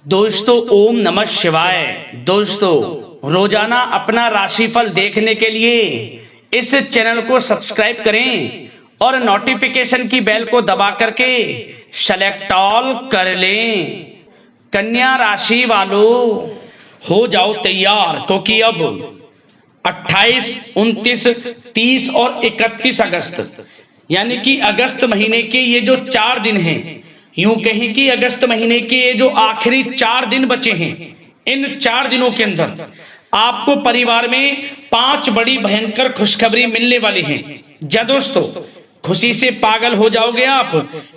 दोस्तों ओम नमः शिवाय। दोस्तों रोजाना अपना राशिफल देखने के लिए इस चैनल को सब्सक्राइब करें और नोटिफिकेशन की बेल को दबा करके सेलेक्ट ऑल कर लें। कन्या राशि वालों हो जाओ तैयार, क्योंकि अब 28, 29, 30 और 31 अगस्त यानी कि अगस्त महीने के ये जो 4 दिन हैं, यूं कहें कि अगस्त महीने के ये जो आखिरी 4 दिन बचे हैं, इन 4 दिनों के अंदर आपको परिवार में 5 बड़ी भयंकर खुशखबरी मिलने वाली हैं। जा दोस्तों, खुशी से पागल हो जाओगे आप।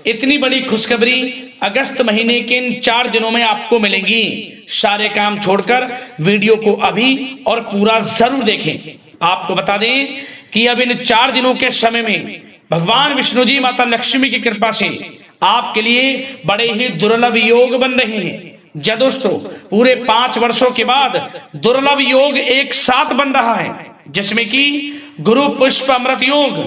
इतनी बड़ी खुशखबरी अगस्त महीने के इन 4 दिनों में आपको मिलेंगी। सारे काम छोड़कर वीडियो को अभी और पूरा जरूर देखें। आपको बता दें कि अब इन 4 दिनों के समय में भगवान विष्णु जी, माता लक्ष्मी की कृपा से आपके लिए बड़े ही दुर्लभ योग बन रहे हैं। जा दोस्तों, पूरे 5 वर्षों के बाद दुर्लभ योग एक साथ बन रहा है, जिसमें कि गुरु पुष्प अमृत योग,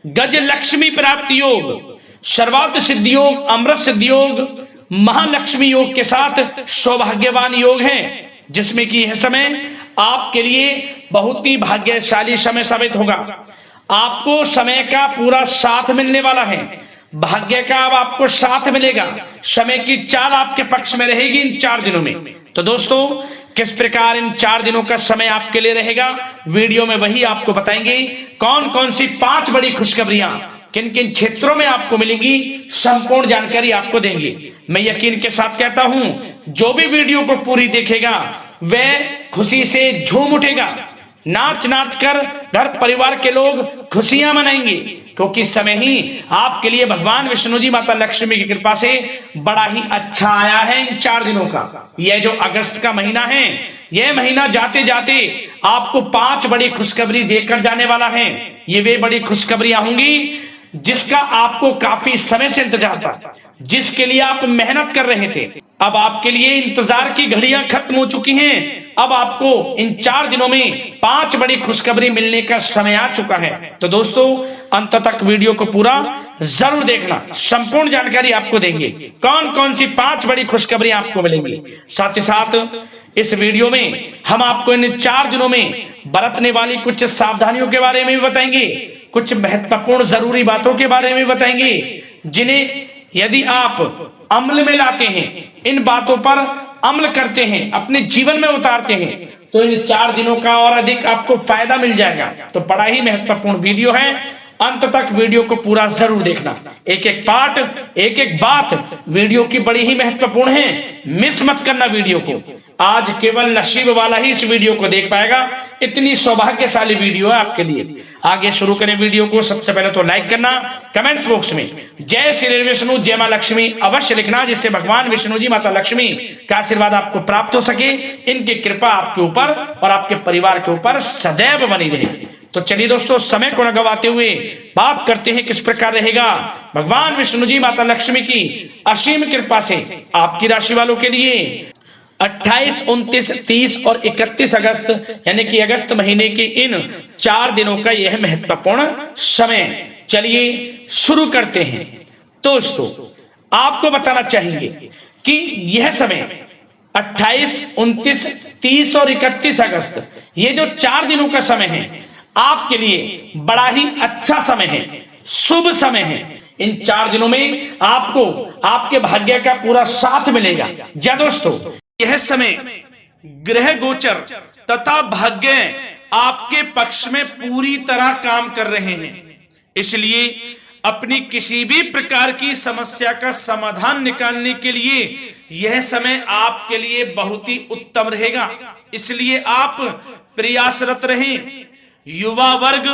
गज लक्ष्मी प्राप्ति योग, सर्वार्थ सिद्धि योग, अमृत सिद्धि योग, महालक्ष्मी योग के साथ सौभाग्यवान योग है, जिसमें कि यह समय आपके लिए बहुत ही भाग्यशाली समय साबित होगा। आपको समय का पूरा साथ मिलने वाला है, भाग्य का अब आपको साथ मिलेगा। समय की चाल आपके पक्ष में रहेगी इन 4 दिनों में। तो दोस्तों, किस प्रकार इन 4 दिनों का समय आपके लिए रहेगा, वीडियो में वही आपको बताएंगे। कौन कौन सी 5 बड़ी खुशखबरियां किन किन क्षेत्रों में आपको मिलेंगी, संपूर्ण जानकारी आपको देंगे। मैं यकीन के साथ कहता हूं, जो भी वीडियो को पूरी देखेगा वह खुशी से झूम उठेगा। नाच नाच कर घर परिवार के लोग खुशियां मनाएंगे, क्योंकि समय ही आपके लिए भगवान विष्णु जी, माता लक्ष्मी की कृपा से बड़ा ही अच्छा आया है इन 4 दिनों का। यह जो अगस्त का महीना है, यह महीना जाते जाते आपको 5 बड़ी खुशखबरी देकर जाने वाला है। ये वे बड़ी खुशखबरियां होंगी जिसका आपको काफी समय से इंतजार था, जिसके लिए आप मेहनत कर रहे थे। अब आपके लिए इंतजार की घड़ियां खत्म हो चुकी हैं। अब आपको इन 4 दिनों में 5 बड़ी खुशखबरी मिलने का समय आ चुका है। तो दोस्तों, अंत तक वीडियो को पूरा जरूर देखना, संपूर्ण जानकारी आपको देंगे। कौन कौन सी 5 बड़ी खुशखबरी आपको मिलेंगी, साथ ही साथ इस वीडियो में हम आपको इन 4 दिनों में बरतने वाली कुछ सावधानियों के बारे में भी बताएंगे, कुछ महत्वपूर्ण जरूरी बातों के बारे में बताएंगे, जिन्हें यदि आप अमल में लाते हैं, इन बातों पर अमल करते हैं, अपने जीवन में उतारते हैं, तो इन 4 दिनों का और अधिक आपको फायदा मिल जाएगा। तो बड़ा ही महत्वपूर्ण वीडियो है, अंत तक वीडियो को पूरा जरूर देखना। एक एक पार्ट, एक एक बात वीडियो की बड़ी ही महत्वपूर्ण है, मिस मत करना वीडियो को। आज केवल नसीब वाला ही इस वीडियो को देख पाएगा, इतनी सौभाग्यशाली वीडियो है आपके लिए। आगे शुरू करें वीडियो को। सबसे पहले तो लाइक करना, कमेंट्स बॉक्स में जय श्री विष्णु, जय मां लक्ष्मी अवश्य लिखना, जिससे भगवान विष्णु जी, माता लक्ष्मी का आशीर्वाद आपको प्राप्त हो सके, इनकी कृपा आपके ऊपर और आपके परिवार के ऊपर सदैव बनी रहे। तो चलिए दोस्तों, समय को न गवाते हुए बात करते हैं किस प्रकार रहेगा भगवान विष्णु जी, माता लक्ष्मी की असीम कृपा से आपकी राशि वालों के लिए 28, 29, 30 और 31 अगस्त यानी कि अगस्त महीने के इन 4 दिनों का यह महत्वपूर्ण समय। चलिए शुरू करते हैं। दोस्तों, आपको बताना चाहेंगे कि यह समय 28, 29, 30 और 31 अगस्त, ये जो 4 दिनों का समय है, आपके लिए बड़ा ही अच्छा समय है, शुभ समय है। इन 4 दिनों में आपको आपके भाग्य का पूरा साथ मिलेगा। जा दोस्तों, यह समय ग्रह गोचर तथा भाग्य आपके पक्ष में पूरी तरह काम कर रहे हैं, इसलिए अपनी किसी भी प्रकार की समस्या का समाधान निकालने के लिए यह समय आपके लिए बहुत ही उत्तम रहेगा। इसलिए आप प्रयासरत रहें। युवा वर्ग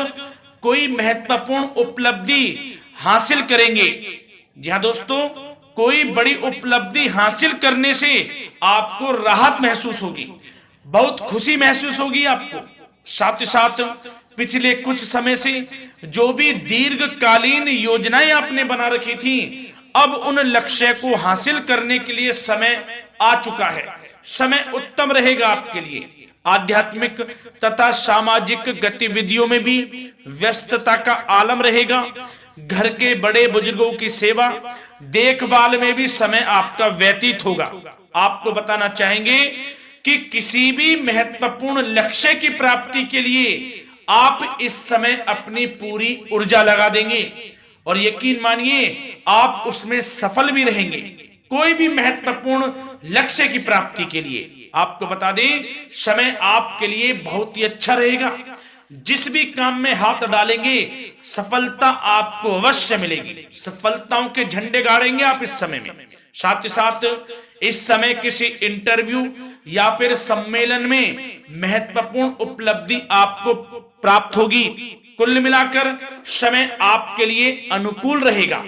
कोई महत्वपूर्ण उपलब्धि हासिल करेंगे। जी हाँ दोस्तों, कोई बड़ी उपलब्धि हासिल करने से आपको राहत महसूस होगी, बहुत खुशी महसूस होगी आपको। साथ ही साथ पिछले कुछ समय से जो भी दीर्घकालीन योजनाएं आपने बना रखी थी, अब उन लक्ष्य को हासिल करने के लिए समय आ चुका है। समय उत्तम रहेगा आपके लिए। आध्यात्मिक तथा सामाजिक गतिविधियों में भी व्यस्तता का आलम रहेगा। घर के बड़े बुजुर्गों की सेवा देखभाल में भी समय आपका व्यतीत होगा। आपको बताना चाहेंगे कि किसी भी महत्वपूर्ण लक्ष्य की प्राप्ति के लिए आप इस समय अपनी पूरी ऊर्जा लगा देंगे और यकीन मानिए आप उसमें सफल भी रहेंगे। कोई भी महत्वपूर्ण लक्ष्य की प्राप्ति के लिए आपको बता दें, समय आपके लिए बहुत ही अच्छा रहेगा। जिस भी काम में हाथ डालेंगे सफलता आपको अवश्य मिलेगी। सफलताओं के झंडे गाड़ेंगे आप इस समय में। साथ ही साथ इस समय किसी इंटरव्यू या फिर सम्मेलन में महत्वपूर्ण उपलब्धि आपको प्राप्त होगी। कुल मिलाकर समय आपके लिए अनुकूल रहेगा।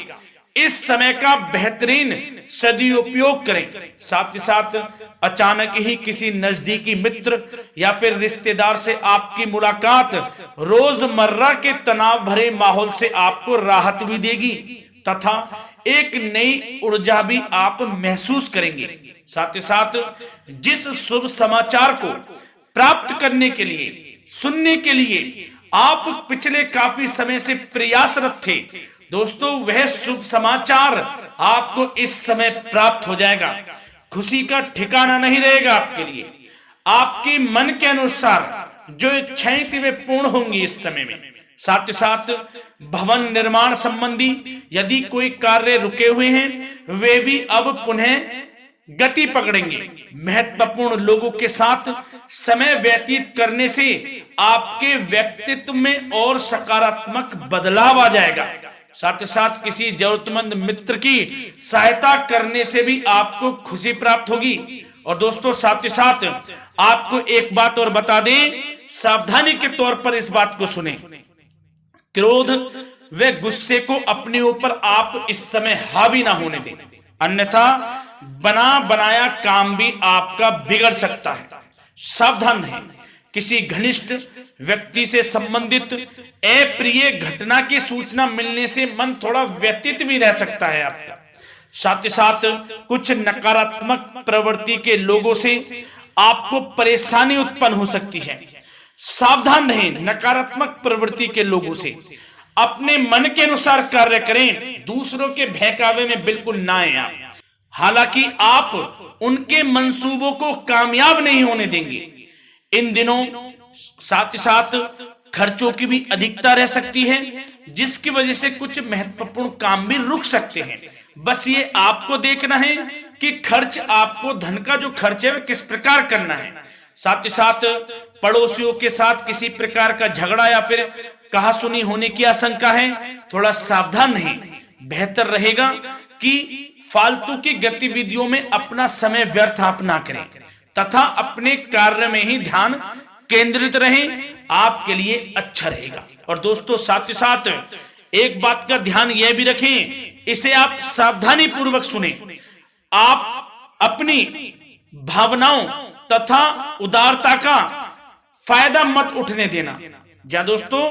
इस समय का बेहतरीन सदुपयोग करें। साथ ही साथ अचानक ही किसी नजदीकी मित्र या फिर रिश्तेदार से आपकी मुलाकात रोजमर्रा के तनाव भरे माहौल से आपको राहत भी देगी तथा एक नई ऊर्जा भी आप महसूस करेंगे। साथ ही साथ जिस शुभ समाचार को प्राप्त करने के लिए, सुनने के लिए आप पिछले काफी समय से प्रयासरत थे दोस्तों, वह शुभ समाचार आपको इस समय प्राप्त हो जाएगा। खुशी का ठिकाना नहीं रहेगा आपके लिए। आपके मन के अनुसार जो इच्छाएं थी वे पूर्ण होंगी इस समय में। साथ ही साथ भवन निर्माण संबंधी यदि कोई कार्य रुके हुए हैं वे भी अब पुनः गति पकड़ेंगे। महत्वपूर्ण लोगों के साथ समय व्यतीत करने से आपके व्यक्तित्व में और सकारात्मक बदलाव आ जाएगा। साथ ही साथ किसी जरूरतमंद मित्र की सहायता करने से भी आपको खुशी प्राप्त होगी। और दोस्तों साथ ही साथ आपको एक बात और बता दें, सावधानी के तौर पर इस बात को सुने। क्रोध व गुस्से को अपने ऊपर आप इस समय हावी ना होने दें, अन्यथा बना बनाया काम भी आपका बिगड़ सकता है। सावधान रहें। किसी घनिष्ठ व्यक्ति से संबंधित अप्रिय घटना की सूचना मिलने से मन थोड़ा व्यतीत भी रह सकता है आपका। साथ ही साथ कुछ नकारात्मक प्रवृत्ति के लोगों से आपको परेशानी उत्पन्न हो सकती है। सावधान रहें नकारात्मक प्रवृत्ति के लोगों से। अपने मन के अनुसार कार्य करें, दूसरों के बहकावे में बिल्कुल ना आए आप। हालांकि आप उनके मंसूबों को कामयाब नहीं होने देंगे। इन दिनों साथ ही साथ खर्चों की भी अधिकता रह सकती है, जिसकी वजह से कुछ महत्वपूर्ण काम भी रुक सकते हैं। बस ये आपको देखना है कि खर्च, आपको धन का जो खर्च है वह किस प्रकार करना है। साथ ही साथ पड़ोसियों के साथ किसी प्रकार का झगड़ा या फिर कहासुनी होने की आशंका है, थोड़ा सावधान रहें। बेहतर रहेगा कि फालतू की गतिविधियों में अपना समय व्यर्थ आप ना करें तथा अपने कार्य में ही ध्यान केंद्रित रहें, आपके लिए अच्छा रहेगा। और दोस्तों साथ ही साथ एक बात का ध्यान यह भी रखें, इसे आप सावधानी पूर्वक सुने। आप अपनी भावनाओं तथा उदारता का फायदा मत उठने देना। जा दोस्तों,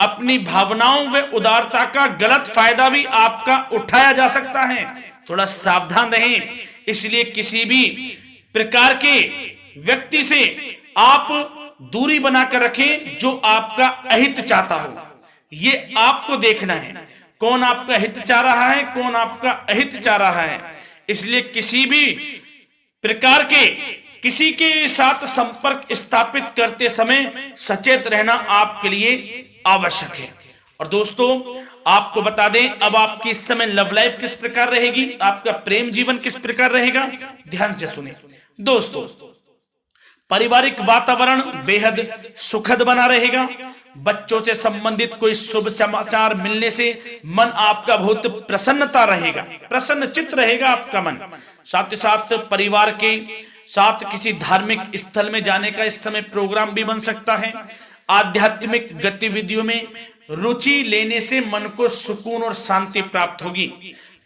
अपनी भावनाओं व उदारता का गलत फायदा भी आपका उठाया जा सकता है, थोड़ा सावधान रहें। इसलिए किसी भी प्रकार के व्यक्ति से आप दूरी बनाकर रखें जो आपका अहित चाहता हो। ये आपको देखना है, कौन आपका हित चाह रहा है, कौन आपका अहित चाह रहा है। इसलिए किसी भी प्रकार के किसी के साथ संपर्क स्थापित करते समय सचेत रहना आपके लिए आवश्यक है। और दोस्तों आपको बता दें, अब आपकी इस समय लव लाइफ किस प्रकार रहेगी, आपका प्रेम जीवन किस प्रकार रहेगा, ध्यान से सुने। दोस्तों पारिवारिक वातावरण बेहद सुखद बना रहेगा। बच्चों से संबंधित कोई शुभ समाचार मिलने से मन आपका बहुत प्रसन्नता रहेगा, प्रसन्नचित्त रहेगा आपका मन। साथ ही साथ परिवार के साथ किसी धार्मिक स्थल में जाने का इस समय प्रोग्राम भी बन सकता है। आध्यात्मिक गतिविधियों में रुचि लेने से मन को सुकून और शांति प्राप्त होगी।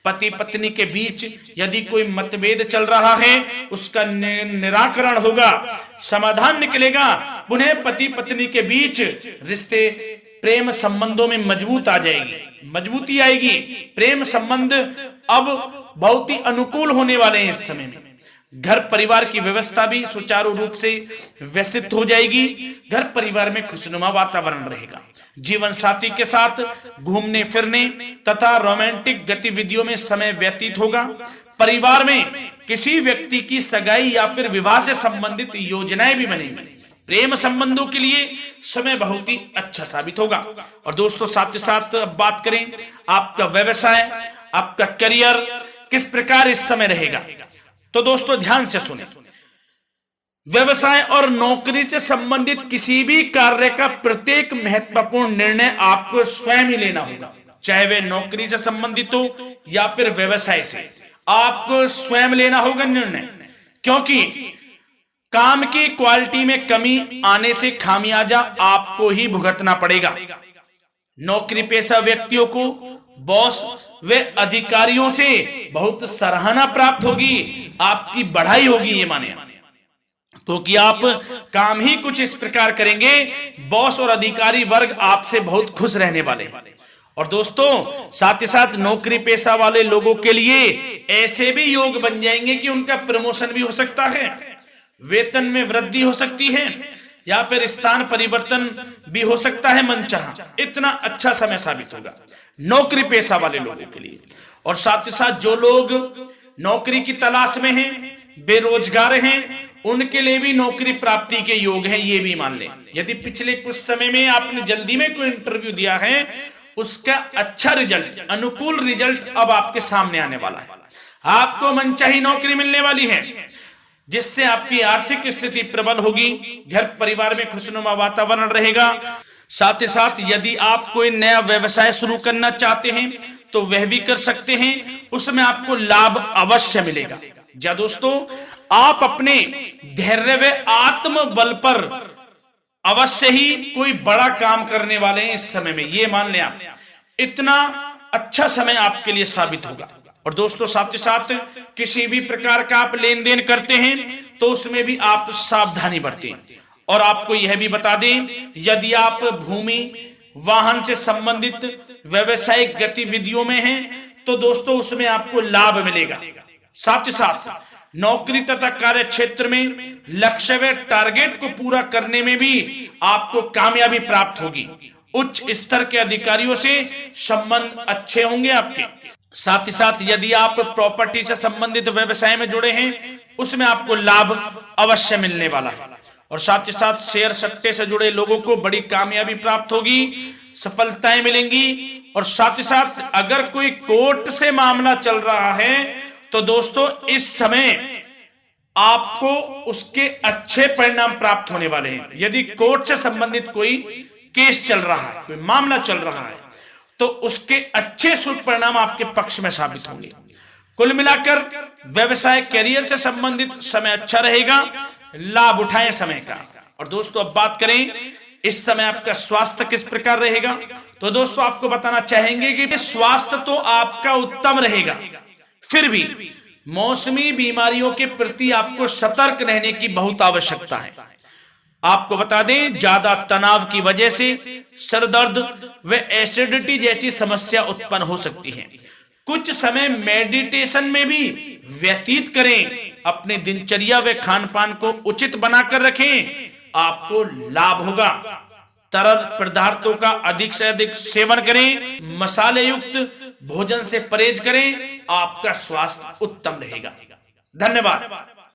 पति पत्नी के बीच यदि कोई मतभेद चल रहा है उसका निराकरण होगा, समाधान निकलेगा। पुनः पति पत्नी के बीच रिश्ते प्रेम संबंधों में मजबूत आ जाएगी, मजबूती आएगी। प्रेम संबंध अब बहुत ही अनुकूल होने वाले हैं इस समय में। घर परिवार की व्यवस्था भी सुचारू रूप से व्यवस्थित हो जाएगी। घर परिवार में खुशनुमा वातावरण रहेगा। जीवन साथी के साथ घूमने फिरने तथा रोमांटिक गतिविधियों में समय व्यतीत होगा। परिवार में किसी व्यक्ति की सगाई या फिर विवाह से संबंधित योजनाएं भी बनेंगी। प्रेम संबंधों के लिए समय बहुत ही अच्छा साबित होगा। और दोस्तों साथ ही साथ अब बात करें आपका व्यवसाय, आपका करियर किस प्रकार इस समय रहेगा, तो दोस्तों ध्यान से सुने। व्यवसाय और नौकरी से संबंधित किसी भी कार्य का प्रत्येक महत्वपूर्ण निर्णय आपको स्वयं ही लेना होगा, चाहे वे नौकरी से संबंधित हो या फिर व्यवसाय से, आपको स्वयं लेना होगा निर्णय। क्योंकि काम की क्वालिटी में कमी आने से खामियाजा आपको ही भुगतना पड़ेगा। नौकरी पेशा व्यक्तियों को बॉस व अधिकारियों से बहुत सराहना प्राप्त होगी, आपकी बढ़ाई होगी, ये माने तो कि आप काम ही कुछ इस प्रकार करेंगे, बॉस और अधिकारी वर्ग आपसे बहुत खुश रहने वाले हैं। और दोस्तों साथ ही साथ नौकरी पेशा वाले लोगों के लिए ऐसे भी योग बन जाएंगे कि उनका प्रमोशन भी हो सकता है, वेतन में वृद्धि हो सकती है, या फिर स्थान परिवर्तन भी हो सकता है मनचाहा। इतना अच्छा समय साबित होगा नौकरी पेशा वाले लोगों के लिए। और साथ ही साथ जो लोग नौकरी की तलाश में हैं, बेरोजगार हैं, उनके लिए भी नौकरी प्राप्ति के योग हैं, ये भी मान लें। यदि पिछले कुछ समय में आपने जल्दी में कोई इंटरव्यू दिया है, उसका अच्छा रिजल्ट, अनुकूल रिजल्ट अब आपके सामने आने वाला है। आपको मनचाही नौकरी मिलने वाली है, जिससे आपकी आर्थिक स्थिति प्रबल होगी, घर परिवार में खुशनुमा वातावरण रहेगा। साथ ही साथ यदि आप कोई नया व्यवसाय शुरू करना चाहते हैं तो वह भी कर सकते हैं, उसमें आपको लाभ अवश्य मिलेगा। जा दोस्तों आप अपने धैर्य व आत्मबल पर अवश्य ही कोई बड़ा काम करने वाले हैं इस समय में, ये मान लें आप। इतना अच्छा समय आपके लिए साबित होगा। और दोस्तों साथ ही साथ किसी भी प्रकार का आप लेन देन करते हैं तो उसमें भी आप सावधानी बरतें। और आपको यह भी बता दें, यदि आप भूमि वाहन से संबंधित व्यावसायिक गतिविधियों में हैं तो दोस्तों उसमें आपको लाभ मिलेगा। साथ ही साथ नौकरी तथा कार्य क्षेत्र में लक्ष्य व टारगेट को पूरा करने में भी आपको कामयाबी प्राप्त होगी। उच्च स्तर के अधिकारियों से संबंध अच्छे होंगे आपके। साथ ही साथ यदि आप प्रॉपर्टी से संबंधित व्यवसाय में जुड़े हैं, उसमें आपको लाभ अवश्य मिलने वाला है। और साथ ही साथ शेयर सट्टे से जुड़े लोगों को बड़ी कामयाबी प्राप्त होगी, सफलताएं मिलेंगी। और साथ ही साथ अगर कोई कोर्ट से मामला चल रहा है तो दोस्तों इस समय आपको उसके अच्छे परिणाम प्राप्त होने वाले हैं। यदि कोर्ट से संबंधित कोई केस चल रहा है, कोई मामला चल रहा है, तो उसके अच्छे शुभ परिणाम आपके पक्ष में साबित होंगे। कुल मिलाकर व्यवसाय करियर से संबंधित समय अच्छा रहेगा, लाभ उठाएं समय का। और दोस्तों अब बात करें इस समय आपका स्वास्थ्य किस प्रकार रहेगा, तो दोस्तों आपको बताना चाहेंगे कि स्वास्थ्य तो आपका उत्तम रहेगा, फिर भी मौसमी बीमारियों के प्रति आपको सतर्क रहने की बहुत आवश्यकता है। आपको बता दें ज्यादा तनाव की वजह से सर दर्द व एसिडिटी जैसी समस्या उत्पन्न हो सकती है। कुछ समय मेडिटेशन में भी व्यतीत करें, अपने दिनचर्या व खान पान को उचित बनाकर रखें, आपको लाभ होगा। तरल पदार्थों का अधिक से अधिक सेवन करें, मसाले युक्त भोजन से परहेज करें, आपका स्वास्थ्य उत्तम रहेगा। धन्यवाद।